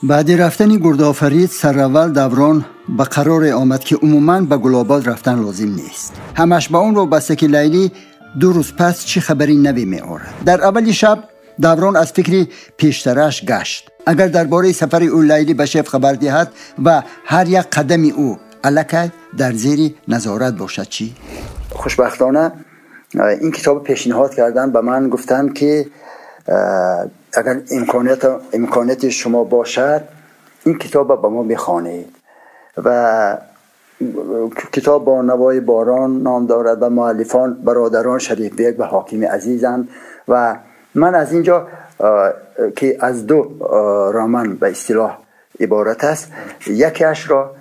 بعد رفتن گردآفرید سرول دوران به قرار آمد که عموماً به گلاباد رفتن لازم نیست. همش با اون رو بسته که لیلی 2 روز پس چی خبری نوی می آورد. در اول شب دوران از فکری پیشترش گشت. اگر درباره سفر او لیلی به شیخ خبر دهد و هر یک قدم او الکی در زیر نظارت باشد چی؟ خوشبختانه این کتاب پیشنهاد کردن به من، گفتن که اگر امکانیت شما باشد این کتاب به ما بخوانید و کتاب با نوای باران نام دارد و مؤلفان برادران شریف بیگ و حاکم عزیزند و من از اینجا که از 2 رمان به اصطلاح عبارت است، یکیش را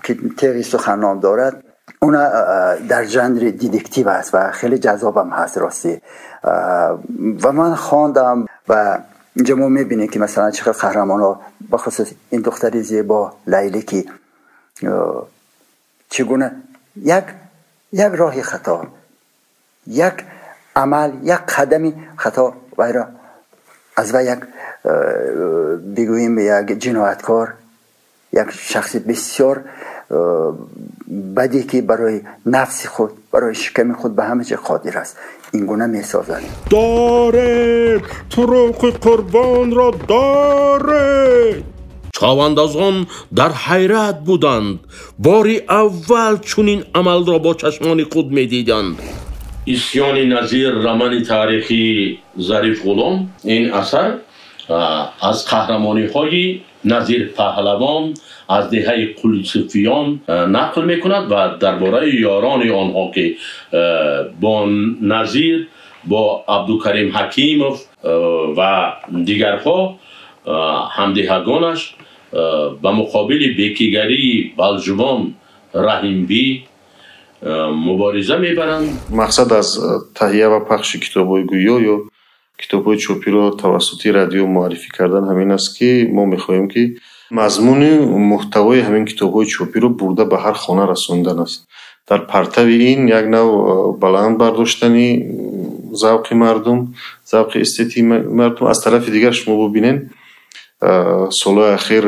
که تیغ سخن نام دارد اون در ژانر دیتکتیو است و خیلی جذابم هست راستی و من خواندم و اینجا ما میبینیم که مثلا چقدر قهرمان ها بخصوص این دختری زیبا لیلی که چگونه یک راه خطا، یک عمل، یک قدمی خطا و از و یک بگوییم یک جنایتکار، یک شخص بسیار بدی که برای نفس خود، برای شکم خود به همه چه قادر است، این گونه می سازد. داره طرق قربان را داره. چاواندازان در حیرت بودند. باری اول چنین عمل را با چشمان خود می دیدند. اسیان نظیر رمان تاریخی ظریف غلام این اثر از قهرمانی های نظیر پهلوان از دهه قلصفیان نقل میکند و درباره یاران آنها که با نظیر، با عبدالکریم حکیموف و دیگرها همدهگانش به مقابل بیکیگری بلجوان رحیمبی مبارزه میبرند. مقصد از تهیه و پخش کتاب‌های گویا یا کتاب‌های چاپی را توسط رادیو معرفی کردن همین است که ما می‌خواهیم که مضمون محتوای همین کتاب‌های چاپی رو برده به هر خانه رساندن است. در پرتو این یک نوع بلند برداشتنی ذوق مردم، ذوق استتی مردم. از طرف دیگر شما ببینید سالهای اخیر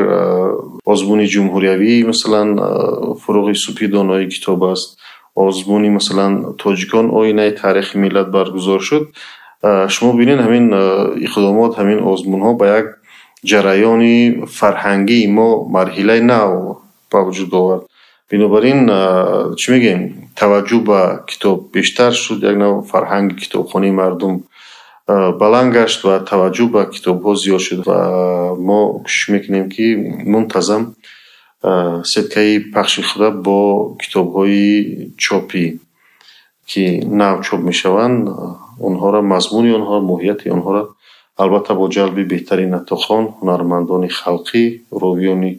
آزمون جمهوریوی مثلا فروغ سوپی دانایی کتاب است، آزمونی مثلا تاجیکان آینه تاریخ ملت برگزار شد. شما ببینید همین اقدامات، همین آزمون ها به یک جریان فرهنگی ما مرحله نو با وجود آورد. بنابراین چی میگیم، توجه به کتاب بیشتر شد، یک نوع فرهنگ کتابخوانی مردم بلند گشت و توجه به کتاب ها زیاد شد و ما کوشش میکنیم که منتظم سدکه پخش خود با کتاب های چاپی که نو چاپ میشوند اونها را، مضمون اونها، ماهیت اونها را البته با جلب بهترین نطقان، هنرمندان خلقی، راویان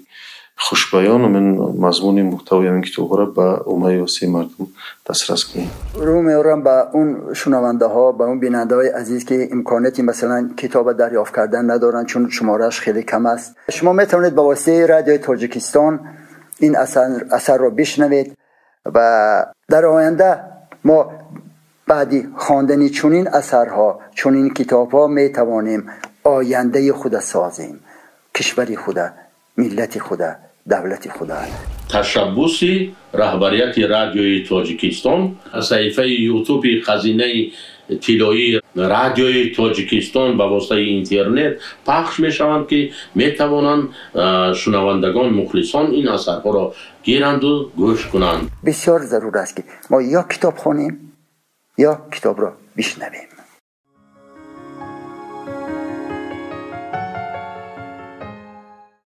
خوشبیان و من مضمون محتوای این کتاب را به عموم واسه مردم دسترس کنیم. رو میارم به اون شنونده ها، به اون بیننده های عزیز که امکاناتی مثلا کتاب دریافت کردن ندارن چون شمارش خیلی کم است. شما میتونید به واسطه رادیو تاجیکستان این اثر رو بشنوید و در آینده ما بعدی خواندن چنین اثرها، چنین کتاب‌ها میتوانیم آینده خود سازیم، کشوری خود، ملت خود، دولت خود. تشبث رهبریت رادیوی تاجیکستان، صفحه یوتیوب خزینه طلایی رادیوی تاجیکستان به واسطه اینترنت پخش میشوند که میتوانند شنوندگان مخلصان این اثرها را گیرند و گوش کنند. بسیار ضرور است که ما یا کتاب خوانیم یا کتاب را بشنویم.